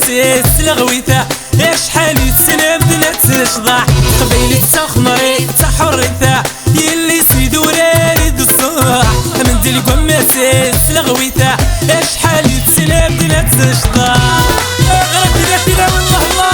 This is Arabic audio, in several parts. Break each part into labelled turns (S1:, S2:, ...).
S1: قماسيس لغويته شحال يتسنى بدنا تشضع قبيلة تخمري تحريته يلي سيدو رارد الصاح من ديال قماسيس لغويته شحال يتسنى بدنا تشضع غرقنا والله الله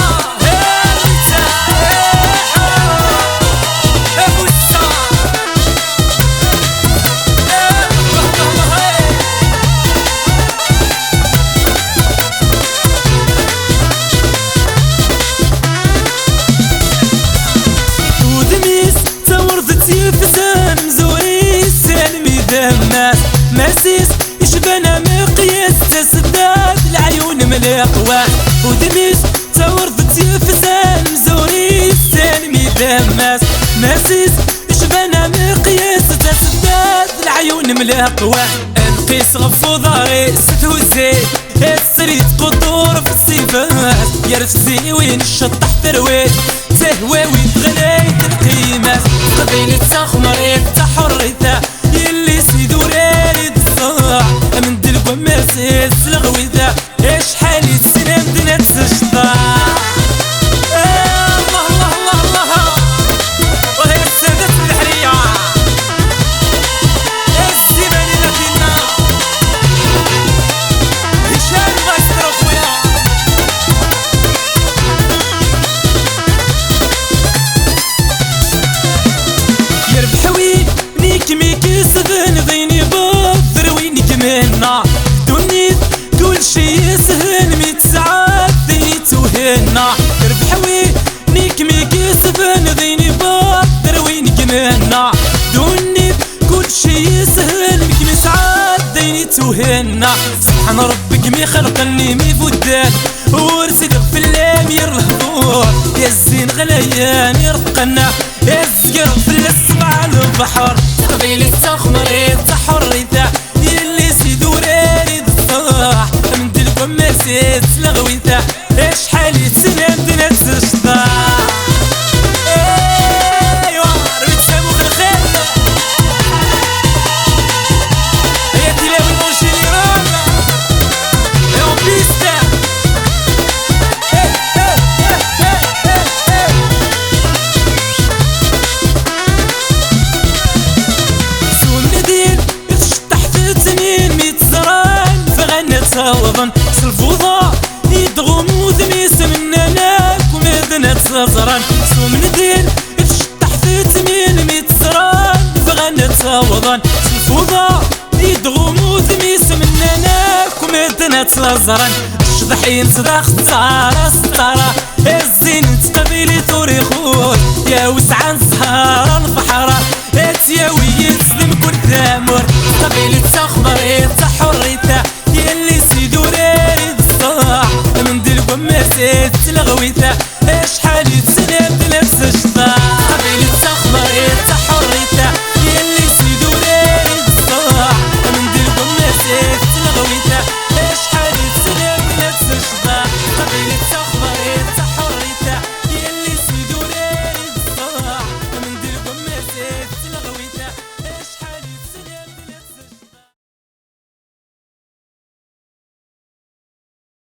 S1: ماسيس يشبنا مقياس تسداد العيون ملاقوة ودميس تورضت يفزان مزوري السالمي دماس ماسيس يشبنا مقياس تسداد العيون ملاقوة نقيس غفو ضاري ستو زيت السريت قدور في الصفات يرفسي وين الشطح ترويت تهوى وين تغليت القيمات قبيلة تخمريت تحريته يلي سيدو رارد الصاح من ديال قماسيس لغويته شحال يتسنى بدنا تشطع الله الله الله الله وهي السادات البحرية الزباني اللي فينا هشام مايسترو خويا يربح وين نيك ميكي سفن ضيني بضر وينك منا دونيت كل شي يسهل ميت ساعات ضيني توهنا يربح وين نيك ميكي سفن ضيني بضر وينك منا دونيت كل شي يسهل ميت ساعات ضيني توهنا سبحان ربك مي خلقني مي فدان ورسق في اللام يرهبور يا الزين غليان يرقنا يا الزقر في السمع البحر قبيلة تخمري تحريته يلي سيدو رارد الصاح من ديال قماسيس لغويته شحال يتسنى بدنا تشطع ايوا ربيت سامو الخير يا ديلا بالمونشيران يا بيستا وظن الفوضى يدغمو ذميس منا ناك ومدنا تزران سوم ندير تشطح في تمين ميت زران فغنى وظن الفوضى يدغمو ذميس منا ناك ومدنا تزران الشضحين صداق ستارة ستارة الزين تقبيلي توري خوت يا وسعان سهارة البحرة يا ويسلم كل ثامر قبيلة تخمري تحريته يلي سيدو رارد الصاح من ديال قماسيس لغويته